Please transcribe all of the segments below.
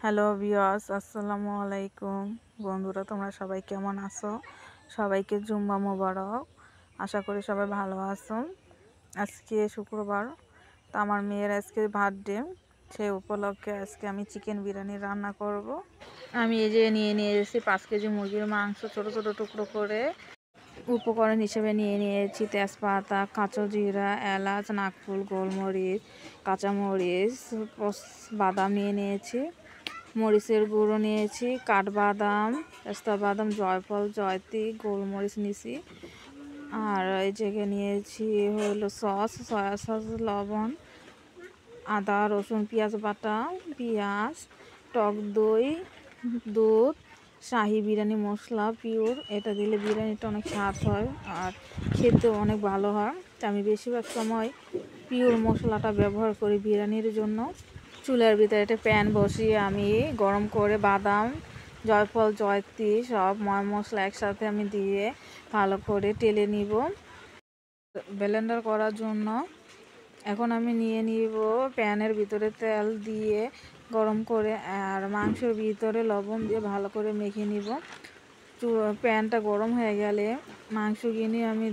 Hello viewers, আসসালামু আলাইকুম। বন্ধুরা, তোমরা সবাই কেমন আছো? সবাইকে জুম্মা মোবারক। আশা করি সবাই ভালো আছো। আজকে শুক্রবার, তো আমার মেয়ের আজকে বার্থডে, সেই উপলক্ষে আজকে আমি চিকেন বিরিয়ানি রান্না করব। আমি এই যে নিয়ে এসেছি 5 কেজি মুরগির মাংস, ছোট ছোট টুকরো করে। উপকরণ হিসেবে নিয়েছি তেজপাতা, কাঁচা জিরা, এলাচ, নাকফুল, গোলমরিচ, কাঁচামরিচ, বাদাম নিয়েছি, মরিচের গুঁড়ো নিয়েছি, কাঠবাদাম, পেস্তা বাদাম, জয়ফল, জয়ত্রী, গোলমরিচ নিয়েছি। আর এই জায়গায় নিয়েছি হলো সয়া সস, লবণ, আদা রসুন পেঁয়াজ বাটা, পেঁয়াজ, টক দই, দুধ, শাহি বিরিয়ানি মশলা পিওর। এটা দিলে বিরিয়ানিটা অনেক স্বাদ হয় আর খেতেও অনেক ভালো হয়। তা আমি বেশিরভাগ সময় পিওর মশলাটা ব্যবহার করি বিরিয়ানির জন্য। চুলার ভিতরে একটা প্যান বসিয়ে আমি গরম করে বাদাম, জয়ফল, জয়ত্রী সব ময় মশলা একসাথে আমি দিয়ে ভালো করে টেলে নিব ব্লেন্ডার করার জন্য। এখন আমি নিয়ে নিব প্যানের ভিতরে তেল দিয়ে গরম করে, আর মাংসের ভিতরে লবণ দিয়ে ভালো করে মেখে নিব। প্যানটা গরম হয়ে গেলে মাংস কিনে আমি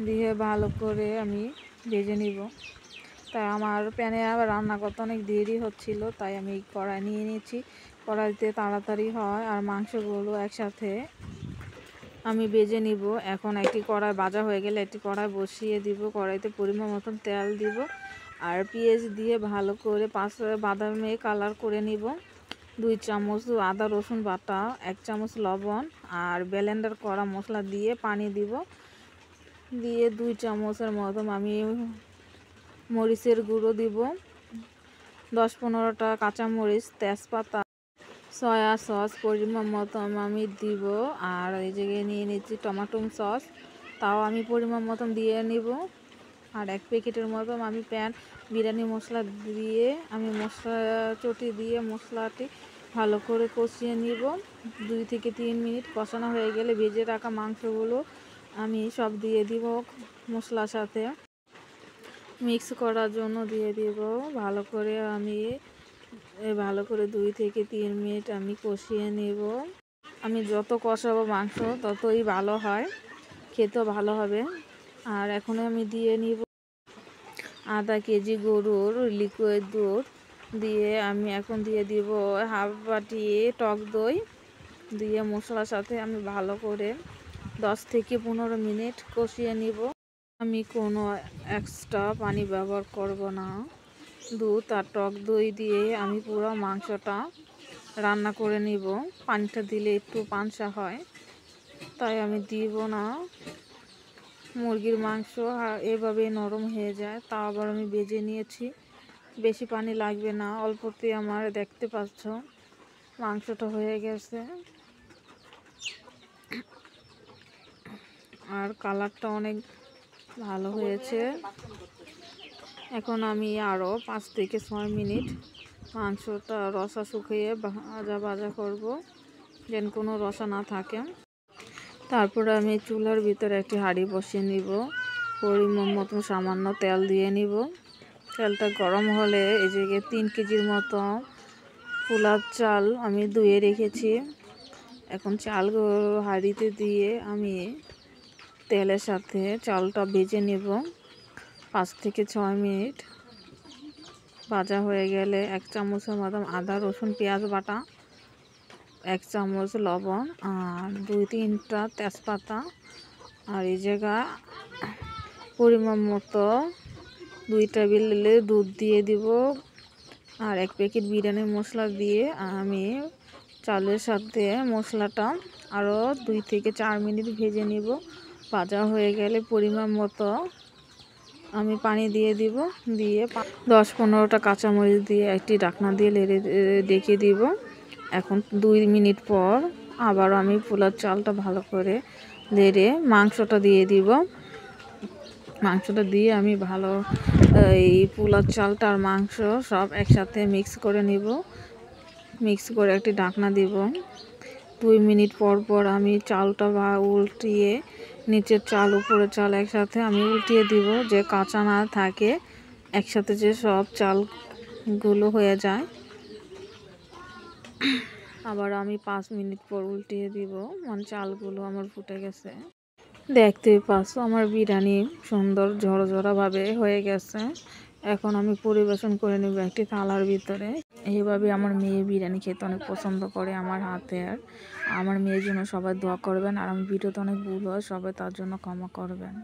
দিয়ে ভালো করে আমি ভেজে নিব। তাই আমার প্যানে আবার রান্না করতে অনেক দেরি হচ্ছিল, তাই আমি কড়াই নিয়ে নিয়েছি। কড়াইতে তাড়াতাড়ি হয় আর মাংসগুলো একসাথে আমি ভেজে নিব। এখন একটি কড়াই ভাজা হয়ে গেলে একটি কড়াই বসিয়ে দিব। কড়াইতে পরিমাণ মতন তেল দিব আর পেঁয়াজ দিয়ে ভালো করে বাদামে কালার করে নিব। 2 চামচ আদা রসুন বাটা, 1 চামচ লবণ আর ব্লেন্ডার করা মশলা দিয়ে পানি দিব। দিয়ে 2 চামচের মতন আমি মরিচের গুঁড়ো দিব, 10-15টা কাঁচামরিচ, তেজপাতা, সয়া সস পরিমাণ মতন আমি দিব। আর এই জায়গায় নিয়ে নিচ্ছি টমেটো সস, তাও আমি পরিমাণ মতন দিয়ে নিব। আর 1 প্যাকেটের মতন আমি বিরিয়ানি মশলা দিয়ে আমি মশলা চটি দিয়ে মশলাটি ভালো করে কষিয়ে নিব। 2 থেকে 3 মিনিট কষানো হয়ে গেলে ভেজে রাখা মাংসগুলো আমি সব দিয়ে দিব, মশলার সাথে মিক্স করার জন্য দিয়ে দিব। ভালো করে 2 থেকে 3 মিনিট আমি কষিয়ে নেব। আমি যত কষাবো মাংস ততই ভালো হয়, খেতেও ভালো হবে। আর এখন আমি দিয়ে নিব আধা কেজি গরুর লিকুইড দুধ দিয়ে আমি এখন দিয়ে দিব হাফ বাটি টক দই দিয়ে মশলার সাথে আমি ভালো করে 10 থেকে 15 মিনিট কষিয়ে নিব। আমি কোনো এক্সট্রা পানি ব্যবহার করব না। দুধ আর টক দই দিয়ে আমি পুরো মাংসটা রান্না করে নিব। পানিটা দিলে একটু পানসা হয়, তাই আমি দিব না। মুরগির মাংস এভাবে নরম হয়ে যায়, তা আবার আমি ভেজে নিয়েছি। বেশি পানি লাগবে না, অল্পতে আমার দেখতে পাচ্ছ মাংসটা হয়ে গেছে আর কালারটা অনেক ভালো হয়েছে। এখন আমি আরও 5 থেকে 6 মিনিট মাংসটা রসা শুকিয়ে ভাজা করব, যেন কোনো রসা না থাকে। তারপরে আমি চুলার ভিতরে একটি হাঁড়ি বসিয়ে নিব, পরিমাণ মতন সামান্য তেল দিয়ে নিব। তেলটা গরম হলে এই জায়গায় 3 কেজির মতো পোলার চাল আমি ধুয়ে রেখেছি। এখন চালগুলো হাঁড়িতে দিয়ে আমি তেলের সাথে চালটা ভেজে নেব। 5 থেকে 6 মিনিট ভাজা হয়ে গেলে 1 চামচের মতন আদা রসুন পেঁয়াজ বাটা, 1 চামচ লবণ আর 2-3টা তেজপাতা, আর এই জায়গা পরিমাণ মতো 2 টেবিল দুধ দিয়ে দিব। আর 1 প্যাকেট বিরিয়ানি মশলা দিয়ে আমি চালের সাথে মশলাটা আরও 2 থেকে 4 মিনিট ভেজে নিব। ভাজা হয়ে গেলে পরিমাণ মতো আমি পানি দিয়ে দিব, দিয়ে 10-15টা কাঁচামরিচ দিয়ে একটি ঢাকনা দিয়ে ডেকে দিব। এখন 2 মিনিট পর আবার আমি পোলার চালটা ভালো করে নেড়ে মাংসটা দিয়ে দিব। মাংসটা দিয়ে আমি ভালো এই পোলার চালটা আর মাংস সব একসাথে মিক্স করে নিব। মিক্স করে একটি ঢাকনা দিব। 2 মিনিট পর আমি চালটা উল্টিয়ে, নিচের চাল উপরের চাল একসাথে আমি উল্টিয়ে দিব, যে কাঁচা না থাকে, একসাথে যে সব চালগুলো হয়ে যায়। আবার আমি 5 মিনিট পর উল্টিয়ে দিব, মানে চালগুলো আমার ফুটে গেছে। দেখতেই পাচ্ছ আমার বিরিয়ানি সুন্দর ঝরঝরাভাবে হয়ে গেছে। এখন আমি পরিবেশন করে নেব একটি থালার ভিতরে। এইভাবে আমার মেয়ে বিরিয়ানি খেতে অনেক পছন্দ করে আমার হাতের। আমার মেয়ের জন্য সবাই দোয়া করবেন, আর আমার ভিডিওতে অনেক ভুল হয়, সবাই তার জন্য ক্ষমা করবেন।